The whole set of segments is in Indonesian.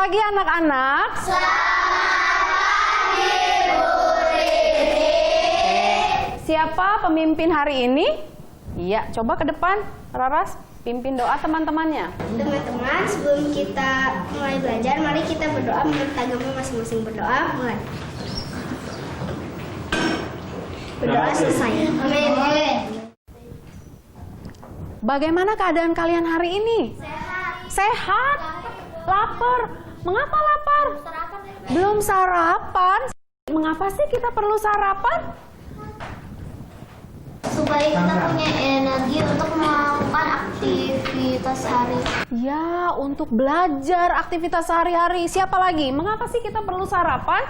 pagi anak-anak. Selamat pagi, Bu Rini. Siapa pemimpin hari ini? Iya, coba ke depan, Raras, pimpin doa teman-temannya. Teman-teman, sebelum kita mulai belajar, mari kita berdoa menurut agama masing-masing. Berdoa, mulai. Berdoa selesai. Amin. Bagaimana keadaan kalian hari ini? Sehat? Lapar? Mengapa lapar? Belum sarapan? Mengapa sih kita perlu sarapan? Supaya kita punya energi untuk melakukan aktivitas hari. Ya, untuk belajar aktivitas sehari-hari. Siapa lagi? Mengapa sih kita perlu sarapan?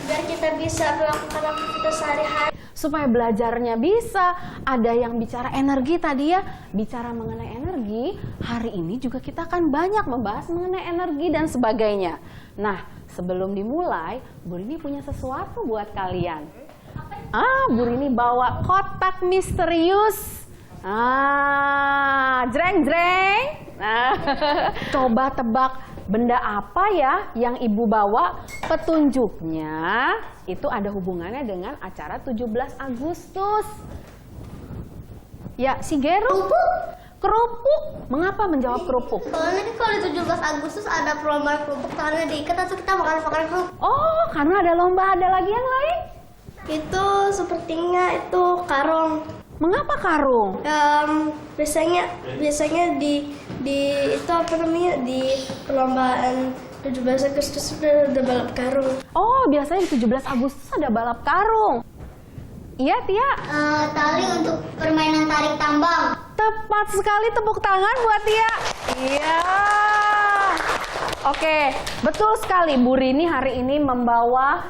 Biar kita bisa melakukan aktivitas sehari-hari. Supaya belajarnya bisa. Ada yang bicara energi tadi ya. Bicara mengenai energi, hari ini juga kita akan banyak membahas mengenai energi dan sebagainya. Nah, sebelum dimulai, Bu Rini punya sesuatu buat kalian. Bu Rini bawa kotak misterius. Jreng-jreng. Coba tebak benda apa ya yang Ibu bawa? Petunjuknya itu ada hubungannya dengan acara 17 Agustus. Ya, si Geru. Kerupuk. Mengapa menjawab kerupuk? Soalnya kalau di 17 Agustus ada perlombaan kerupuk, tangannya diikat, langsung kita makan kerupuk. Oh, karena ada lomba, ada lagi yang lain? Itu sepertinya itu karung. Mengapa karung? Biasanya di itu apa namanya, di perlombaan 17 Agustus ada balap karung. Oh, biasanya di 17 Agustus ada balap karung. Iya, Tia? Tali untuk permainan tarik tambang. Tepat sekali, tepuk tangan buat Tia. Iya. Oke, betul sekali. Bu Rini hari ini membawa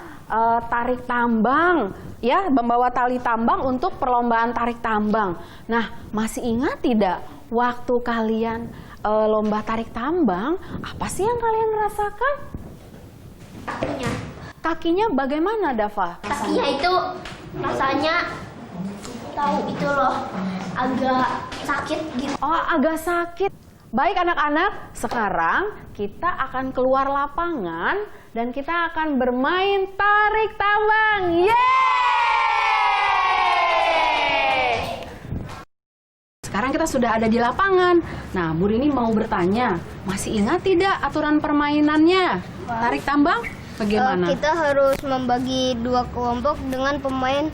tarik tambang. Ya, membawa tali tambang untuk perlombaan tarik tambang. Nah, masih ingat tidak waktu kalian lomba tarik tambang, apa sih yang kalian rasakan? Kakinya. Kakinya bagaimana, Dava? Kakinya itu rasanya tahu itu loh, agak sakit gitu. Oh, agak sakit. Baik anak-anak, sekarang kita akan keluar lapangan dan kita akan bermain tarik tambang. Yeay! Sekarang kita sudah ada di lapangan. Nah, Bu Rini mau bertanya, masih ingat tidak aturan permainannya? Tarik tambang bagaimana? Kita harus membagi dua kelompok dengan pemain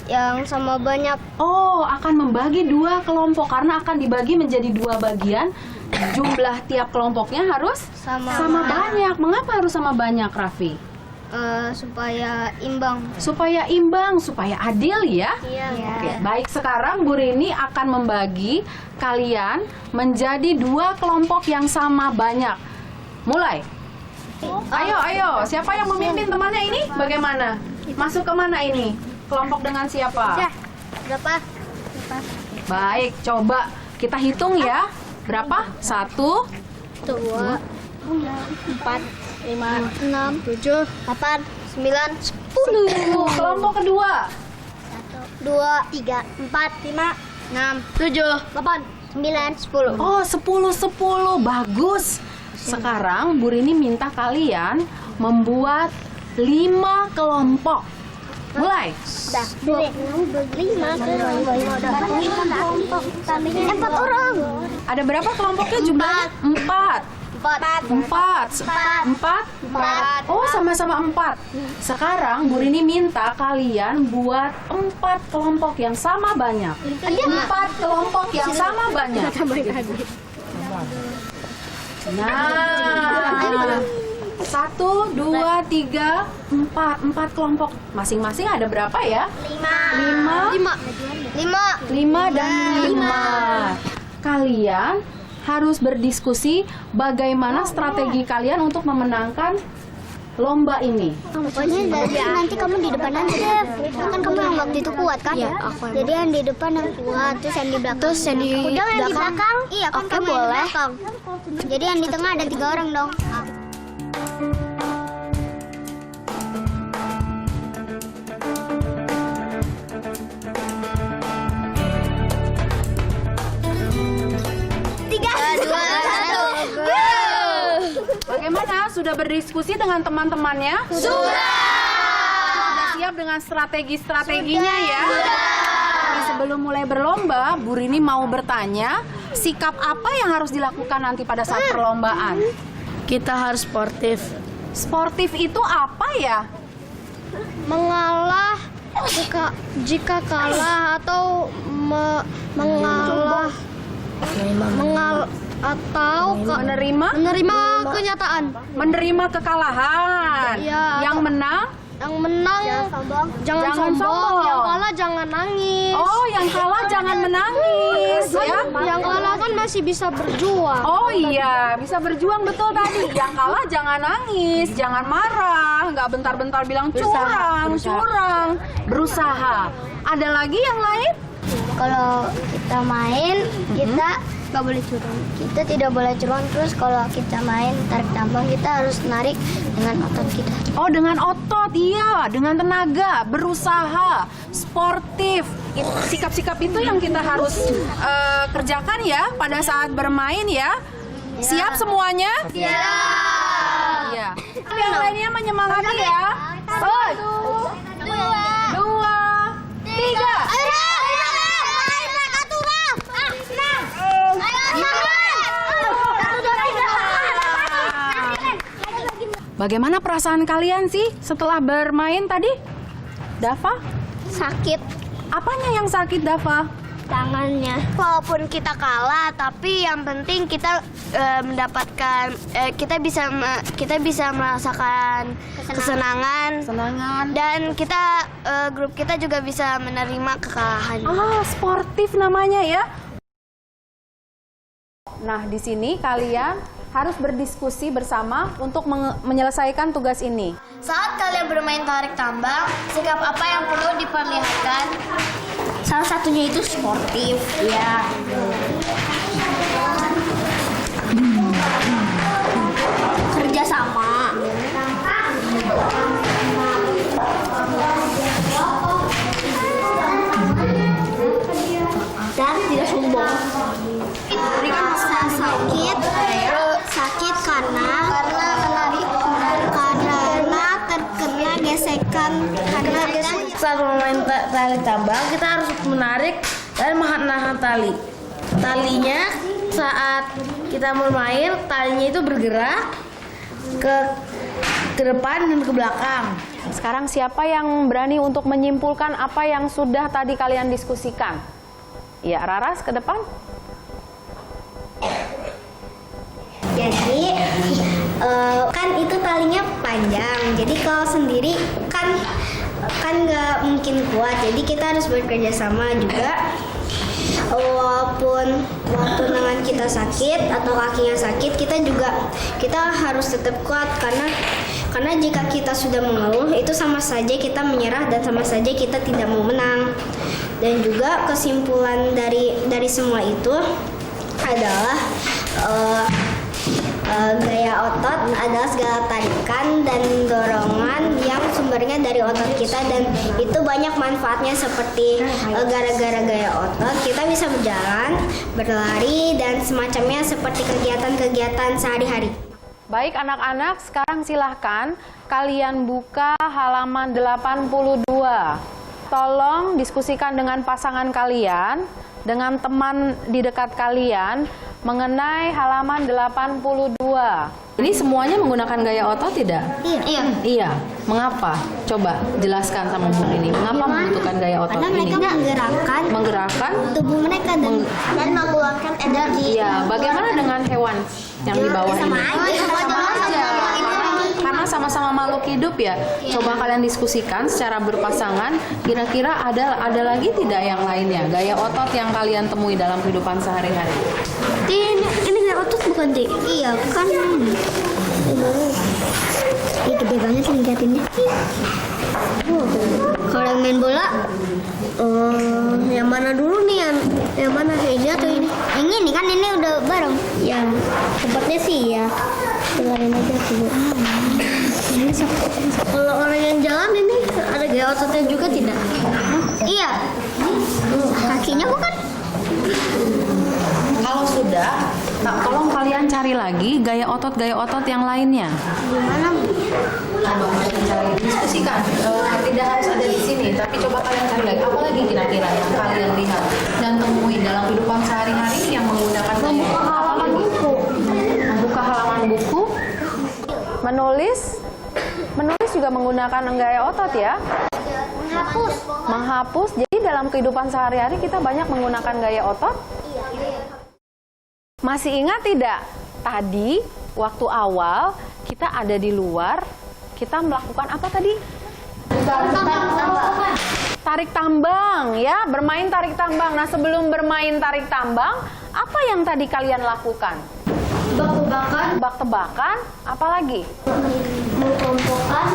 yang sama banyak. Oh, akan membagi dua kelompok karena akan dibagi menjadi dua bagian. Jumlah tiap kelompoknya harus sama banyak. Mengapa harus sama banyak, Raffi? Supaya imbang. Supaya imbang, supaya adil ya. Iya. Oke, baik, sekarang Bu Rini akan membagi kalian menjadi dua kelompok yang sama banyak. Mulai. Ayo, siapa yang memimpin temannya ini? Bagaimana? Masuk ke mana ini? Kelompok dengan siapa? Berapa? Baik, coba kita hitung ya. Berapa? 1, 2, 4, 5, 6, 7, 8, 9, 10. Kelompok kedua. 1, 2, 3, 4, 5, 6, 7, 8, 9, 10. Oh, 10. Bagus. Sekarang Bu Rini minta kalian membuat 5 kelompok. Mulai. 25 kelompok. 4 orang. Ada berapa kelompoknya jumlahnya? 4. 4. Oh, sama-sama 4. Sekarang Bu Rini minta kalian buat 4 kelompok yang sama banyak. 4 kelompok yang sama banyak. Nah, 1, 2, 3, 4 kelompok. Masing-masing ada berapa ya? 5 dan 5. Kalian harus berdiskusi bagaimana strategi kalian untuk memenangkan lomba ini. Pokoknya nanti kamu di depan aja. Kan kamu yang waktu itu kuat kan? Iya, aku. Jadi yang di depan yang kuat, terus yang di belakang. Terus yang di belakang? Iya, kan kamu yang di belakang. Jadi yang di tengah ada 3 orang dong. sudah berdiskusi dengan teman-temannya? Sudah siap dengan strategi-strateginya ya? Tapi sebelum mulai berlomba, Bu Rini mau bertanya, sikap apa yang harus dilakukan nanti pada saat perlombaan? Kita harus sportif. Sportif itu apa ya? Mengalah jika kalah atau mengalah atau menerima kenyataan. Menerima kekalahan. Iya. Yang menang jangan sombong. Yang kalah jangan nangis. Oh, yang kalah jangan menangis ya. Yang kalah kan masih bisa berjuang. Oh iya, bisa berjuang betul tadi. Yang kalah jangan nangis, jangan marah, nggak bentar-bentar bilang curang. Berusaha. Ada lagi yang lain? Kalau kita main, kita nggak boleh curang. Kita tidak boleh curang. Terus kalau kita main tarik tambang, kita harus narik dengan otot kita. Oh, dengan otot, iya, dengan tenaga, berusaha, sportif. Sikap-sikap itu yang kita harus kerjakan ya pada saat bermain ya. Siap semuanya? Siap. Iya. Yang lainnya menyemangati ya. 1, 2, 3. Bagaimana perasaan kalian sih setelah bermain tadi? Dava? Sakit Apanya yang sakit, Dava? tangannya. Walaupun kita kalah, tapi yang penting kita mendapatkan kita bisa merasakan kesenangan. Dan kita grup kita juga bisa menerima kekalahan. Ah, sportif namanya ya. Nah, di sini kalian harus berdiskusi bersama untuk menyelesaikan tugas ini. Saat kalian bermain tarik tambang, sikap apa yang perlu diperlihatkan? Salah satunya itu sportif. Ya. Kerja sama. Dan tidak sombong. Sakit karena terkena gesekan Saat bermain tarik tambang, kita harus menarik dan menahan tali. Talinya saat kita bermain, talinya itu bergerak ke depan dan ke belakang. Sekarang siapa yang berani untuk menyimpulkan apa yang sudah tadi kalian diskusikan? Ya, Raras ke depan. Jadi kan itu talinya panjang. Jadi kalau sendiri kan nggak mungkin kuat. Jadi kita harus bekerja sama juga. Walaupun tangan kita sakit atau kakinya sakit, kita harus tetap kuat karena jika kita sudah mengeluh itu sama saja kita menyerah dan sama saja kita tidak mau menang. Dan juga kesimpulan dari semua itu adalah gaya otot adalah segala tarikan dan dorongan yang sumbernya dari otot kita, dan itu banyak manfaatnya seperti gara-gara gaya otot kita bisa berjalan, berlari, dan semacamnya seperti kegiatan-kegiatan sehari-hari. Baik anak-anak, sekarang silahkan kalian buka halaman 82. Tolong diskusikan dengan pasangan kalian, dengan teman di dekat kalian, mengenai halaman 82. Ini semuanya menggunakan gaya otot tidak? Iya. Iya. Mengapa? Coba jelaskan sama Bu ini. Mengapa membutuhkan gaya otot Karena mereka ini? menggerakkan tubuh mereka dan mengeluarkan energi. Iya. Bagaimana dengan hewan yang di bawah Sama ini? aja. Karena sama-sama makhluk hidup ya. Coba kalian diskusikan secara berpasangan. Kira-kira ada lagi tidak yang lainnya? Gaya otot yang kalian temui dalam kehidupan sehari-hari? Ini gaya otot bukan, Dik? Iya, kan. Ini gede banget liatinnya. Kalau yang main bola, yang mana dulu nih? Yang mana, ini atau ini? Yang ini kan, ini udah bareng. Ya, tempatnya sih ya. Tinggalin aja dulu. Kalau orang yang jalan ini ada gaya ototnya juga tidak? Iya. Kakinya bukan? Kalau sudah, tolong kalian cari lagi gaya otot yang lainnya. Gimana, Bu? Coba kalian cari, diskusikan. Tidak harus ada di sini, tapi coba kalian cari lagi. Apa lagi kira-kira yang kalian lihat dan temui dalam kehidupan sehari-hari yang menggunakan gaya otot? Apa lagi? Membuka halaman buku, menulis juga menggunakan gaya otot ya. Menghapus. Jadi dalam kehidupan sehari-hari kita banyak menggunakan gaya otot. Masih ingat tidak? Tadi waktu awal kita ada di luar, kita melakukan apa tadi? Tarik tambang ya, bermain tarik tambang. Nah, sebelum bermain tarik tambang, apa yang tadi kalian lakukan? Tebak-tebakan, apa lagi?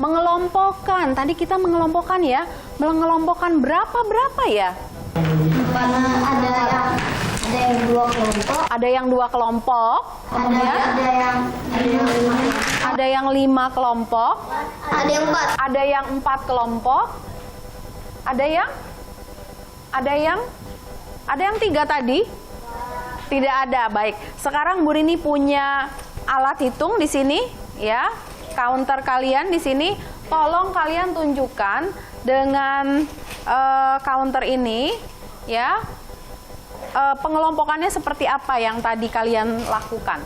Mengelompokkan. Tadi kita mengelompokkan ya. Mengelompokkan berapa ya? Ada yang dua kelompok. Kemudian ada yang 5 kelompok. Ada yang 4 kelompok. Ada yang 3 tadi? Tidak ada. Baik. Sekarang Bu Rini punya alat hitung di sini ya. Counter kalian di sini. Tolong kalian tunjukkan dengan counter ini ya. Pengelompokannya seperti apa yang tadi kalian lakukan?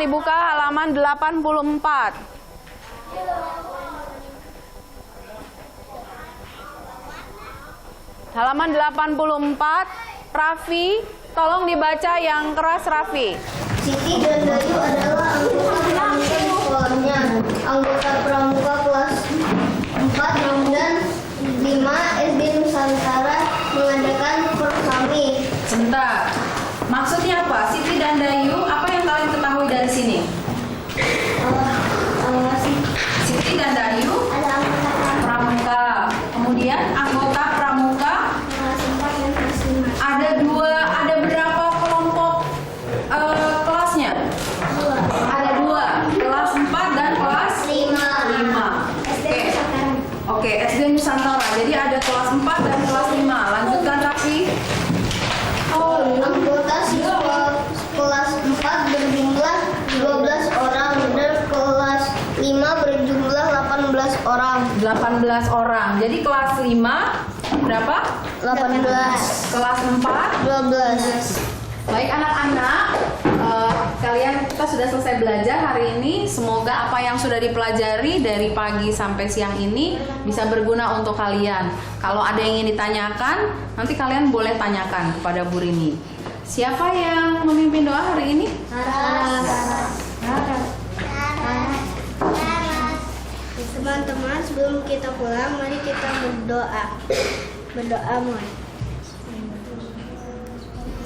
Dibuka halaman 84. Halaman 84. Raffi, tolong dibaca yang keras Raffi. Siti dan Dayu adalah anggota pramuka di sekolahnya. Anggota pramuka kelas 4 dan 5 SD Nusantara mengadakan persami. Sebentar. Maksudnya apa? Siti dan Dayu, apa yang kalian ketahui dari sini? Siti dan Dayu pramuka. Kemudian anggota pramuka ada berapa kelompok kelasnya? Ada 2, kelas 4 dan kelas 5. Oke, SD Nusantara. Jadi ada kelas 4 dan kelas 5. Lanjutkan Raffi. Anggota siswa kelas 4 berjumlah 12 orang dan kelas 5 berjumlah 18 orang. 18 orang. Jadi kelas 5 berapa? 18. Kelas 4 12. Baik anak-anak, kita sudah selesai belajar hari ini. Semoga apa yang sudah dipelajari dari pagi sampai siang ini bisa berguna untuk kalian. Kalau ada yang ingin ditanyakan, nanti kalian boleh tanyakan kepada Bu Rini. Siapa yang memimpin doa hari ini? Teman-teman, sebelum kita pulang, mari kita berdoa. Berdoa, mohon.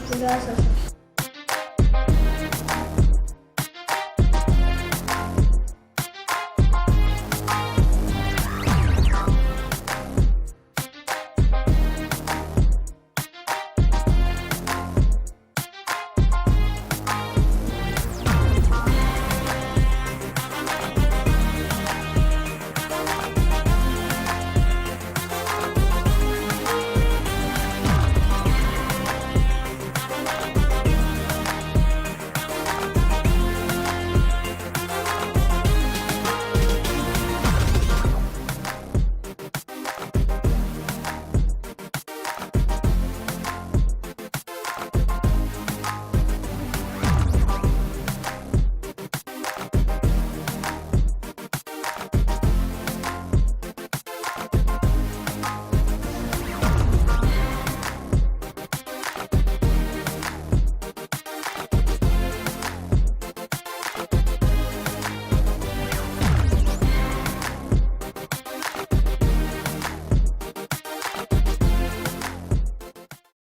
Sudah selesai.